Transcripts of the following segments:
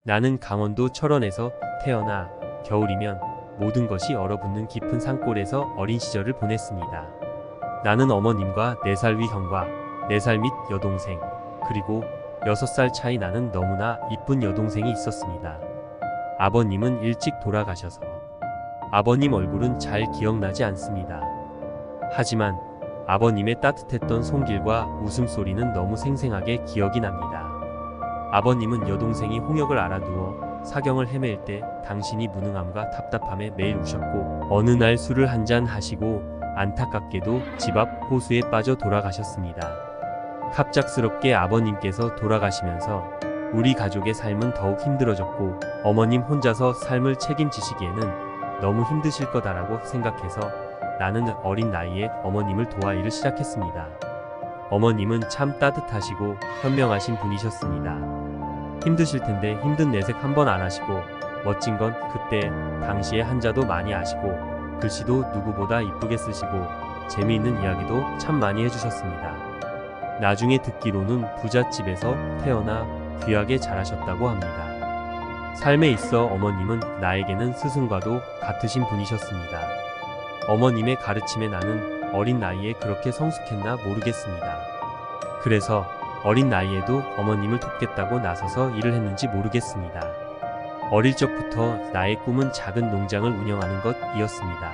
나는 강원도 철원에서 태어나 겨울이면 모든 것이 얼어붙는 깊은 산골에서 어린 시절을 보냈습니다. 나는 어머님과 4살 위 형과 4살 밑 여동생, 그리고 6살 차이 나는 너무나 이쁜 여동생이 있었습니다. 아버님은 일찍 돌아가셔서 아버님 얼굴은 잘 기억나지 않습니다. 하지만 아버님의 따뜻했던 손길과 웃음소리는 너무 생생하게 기억이 납니다. 아버님은 여동생이 홍역을 알아두어 사경을 헤맬 때 당신이 무능함과 답답함에 매일 우셨고, 어느 날 술을 한잔 하시고 안타깝게도 집 앞 호수에 빠져 돌아가셨습니다. 갑작스럽게 아버님께서 돌아가시면서 우리 가족의 삶은 더욱 힘들어졌고, 어머님 혼자서 삶을 책임지시기에는 너무 힘드실 거다라고 생각해서 나는 어린 나이에 어머님을 도와 일을 시작했습니다. 어머님은 참 따뜻하시고 현명하신 분이셨습니다. 힘드실 텐데 힘든 내색 한번 안 하시고, 멋진 건 그때 당시에 한자도 많이 아시고 글씨도 누구보다 이쁘게 쓰시고 재미있는 이야기도 참 많이 해주셨습니다. 나중에 듣기로는 부잣집에서 태어나 귀하게 자라셨다고 합니다. 삶에 있어 어머님은 나에게는 스승과도 같으신 분이셨습니다. 어머님의 가르침에 나는 어린 나이에 그렇게 성숙했나 모르겠습니다. 그래서 어린 나이에도 어머님을 돕겠다고 나서서 일을 했는지 모르겠습니다. 어릴 적부터 나의 꿈은 작은 농장을 운영하는 것이었습니다.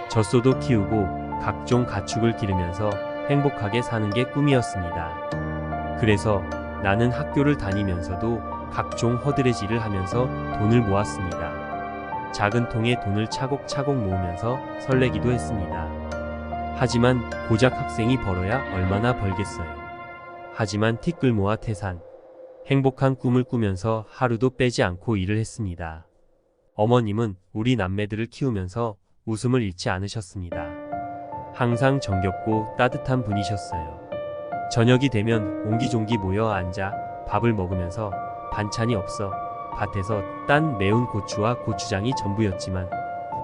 젖소도 키우고 각종 가축을 기르면서 행복하게 사는 게 꿈이었습니다. 그래서 나는 학교를 다니면서도 각종 허드렛 일을 하면서 돈을 모았습니다. 작은 통에 돈을 차곡차곡 모으면서 설레기도 했습니다. 하지만 고작 학생이 벌어야 얼마나 벌겠어요. 하지만 티끌 모아 태산, 행복한 꿈을 꾸면서 하루도 빼지 않고 일을 했습니다. 어머님은 우리 남매들을 키우면서 웃음을 잃지 않으셨습니다. 항상 정겹고 따뜻한 분이셨어요. 저녁이 되면 옹기종기 모여 앉아 밥을 먹으면서 반찬이 없어 밭에서 딴 매운 고추와 고추장이 전부였지만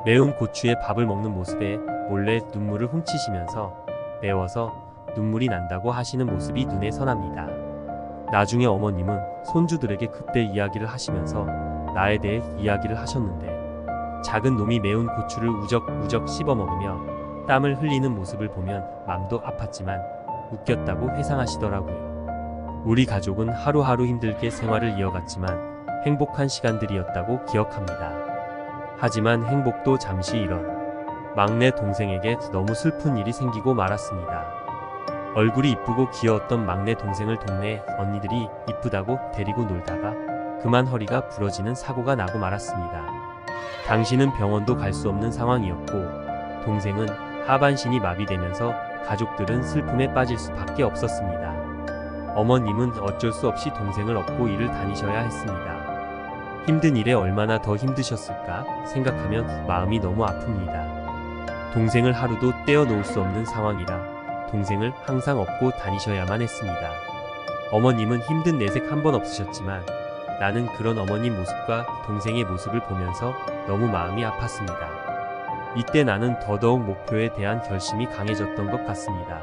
매운 고추에 밥을 먹는 모습에 몰래 눈물을 훔치시면서 매워서 눈물이 난다고 하시는 모습이 눈에 선합니다. 나중에 어머님은 손주들에게 그때 이야기를 하시면서 나에 대해 이야기를 하셨는데, 작은 놈이 매운 고추를 우적우적 씹어 먹으며 땀을 흘리는 모습을 보면 맘도 아팠지만 웃겼다고 회상하시더라고요. 우리 가족은 하루하루 힘들게 생활을 이어갔지만 행복한 시간들이었다고 기억합니다. 하지만 행복도 잠시 이런 막내 동생에게 너무 슬픈 일이 생기고 말았습니다. 얼굴이 이쁘고 귀여웠던 막내 동생을 동네 언니들이 이쁘다고 데리고 놀다가 그만 허리가 부러지는 사고가 나고 말았습니다. 당시는 병원도 갈 수 없는 상황이었고 동생은 하반신이 마비되면서 가족들은 슬픔에 빠질 수밖에 없었습니다. 어머님은 어쩔 수 없이 동생을 업고 일을 다니셔야 했습니다. 힘든 일에 얼마나 더 힘드셨을까 생각하면 마음이 너무 아픕니다. 동생을 하루도 떼어놓을 수 없는 상황이라 동생을 항상 업고 다니셔야만 했습니다. 어머님은 힘든 내색 한 번 없으셨지만 나는 그런 어머님 모습과 동생의 모습을 보면서 너무 마음이 아팠습니다. 이때 나는 더더욱 목표에 대한 결심이 강해졌던 것 같습니다.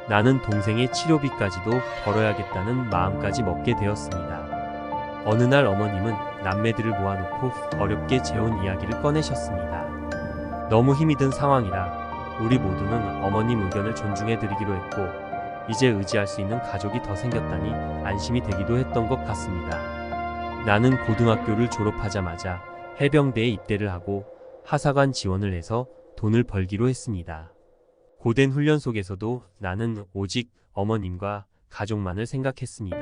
나는 동생의 치료비까지도 벌어야겠다는 마음까지 먹게 되었습니다. 어느 날 어머님은 남매들을 모아놓고 어렵게 재운 이야기를 꺼내셨습니다. 너무 힘이 든 상황이라 우리 모두는 어머님 의견을 존중해드리기로 했고 이제 의지할 수 있는 가족이 더 생겼다니 안심이 되기도 했던 것 같습니다. 나는 고등학교를 졸업하자마자 해병대에 입대를 하고 하사관 지원을 해서 돈을 벌기로 했습니다. 고된 훈련 속에서도 나는 오직 어머님과 가족만을 생각했습니다.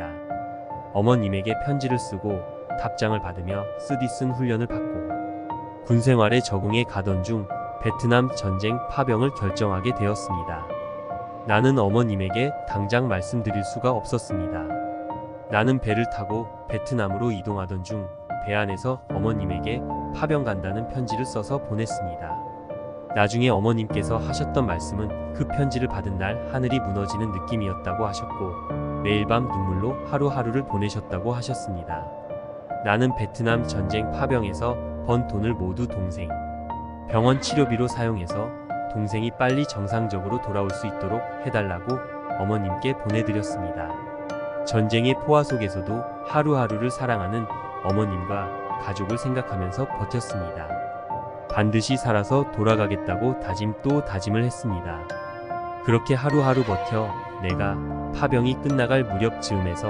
어머님에게 편지를 쓰고 답장을 받으며 쓰디쓴 훈련을 받고 군 생활에 적응해 가던 중 베트남 전쟁 파병을 결정하게 되었습니다. 나는 어머님에게 당장 말씀드릴 수가 없었습니다. 나는 배를 타고 베트남으로 이동하던 중 배 안에서 어머님에게 파병 간다는 편지를 써서 보냈습니다. 나중에 어머님께서 하셨던 말씀은 그 편지를 받은 날 하늘이 무너지는 느낌이었다고 하셨고 매일 밤 눈물로 하루하루를 보내셨다고 하셨습니다. 나는 베트남 전쟁 파병에서 번 돈을 모두 동생 병원 치료비로 사용해서 동생이 빨리 정상적으로 돌아올 수 있도록 해달라고 어머님께 보내드렸습니다. 전쟁의 포화 속에서도 하루하루를 사랑하는 어머님과 가족을 생각하면서 버텼습니다. 반드시 살아서 돌아가겠다고 다짐 또 다짐을 했습니다. 그렇게 하루하루 버텨 내가 파병이 끝나갈 무렵 즈음에서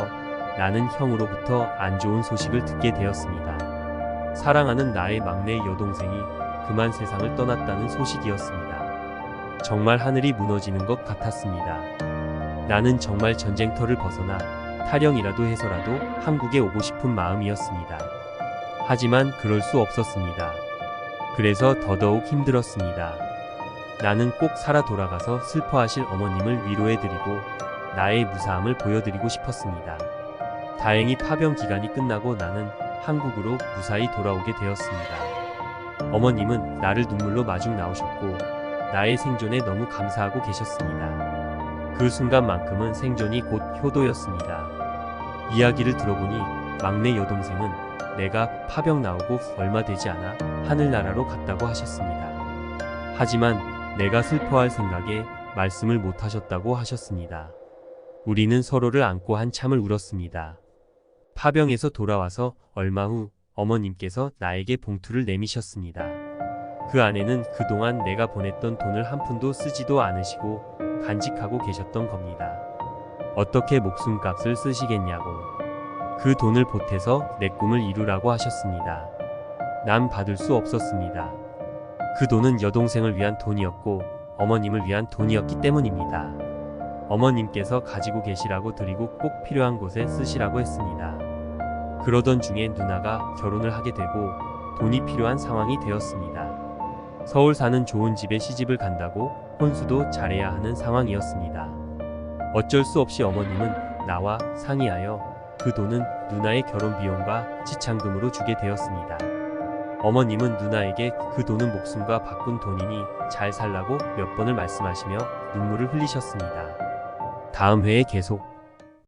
나는 형으로부터 안 좋은 소식을 듣게 되었습니다. 사랑하는 나의 막내 여동생이 그만 세상을 떠났다는 소식이었습니다. 정말 하늘이 무너지는 것 같았습니다. 나는 정말 전쟁터를 벗어나 탈영이라도 해서라도 한국에 오고 싶은 마음이었습니다. 하지만 그럴 수 없었습니다. 그래서 더더욱 힘들었습니다. 나는 꼭 살아 돌아가서 슬퍼하실 어머님을 위로해드리고 나의 무사함을 보여드리고 싶었습니다. 다행히 파병 기간이 끝나고 나는 한국으로 무사히 돌아오게 되었습니다. 어머님은 나를 눈물로 마중 나오셨고 나의 생존에 너무 감사하고 계셨습니다. 그 순간만큼은 생존이 곧 효도였습니다. 이야기를 들어보니 막내 여동생은 내가 파병 나오고 얼마 되지 않아 하늘나라로 갔다고 하셨습니다. 하지만 내가 슬퍼할 생각에 말씀을 못 하셨다고 하셨습니다. 우리는 서로를 안고 한참을 울었습니다. 파병에서 돌아와서 얼마 후 어머님께서 나에게 봉투를 내미셨습니다. 그 안에는 그동안 내가 보냈던 돈을 한 푼도 쓰지도 않으시고 간직하고 계셨던 겁니다. 어떻게 목숨값을 쓰시겠냐고. 그 돈을 보태서 내 꿈을 이루라고 하셨습니다. 난 받을 수 없었습니다. 그 돈은 여동생을 위한 돈이었고 어머님을 위한 돈이었기 때문입니다. 어머님께서 가지고 계시라고 드리고 꼭 필요한 곳에 쓰시라고 했습니다. 그러던 중에 누나가 결혼을 하게 되고 돈이 필요한 상황이 되었습니다. 서울 사는 좋은 집에 시집을 간다고 혼수도 잘해야 하는 상황이었습니다. 어쩔 수 없이 어머님은 나와 상의하여 그 돈은 누나의 결혼 비용과 지참금으로 주게 되었습니다. 어머님은 누나에게 그 돈은 목숨과 바꾼 돈이니 잘 살라고 몇 번을 말씀하시며 눈물을 흘리셨습니다. 다음 회에 계속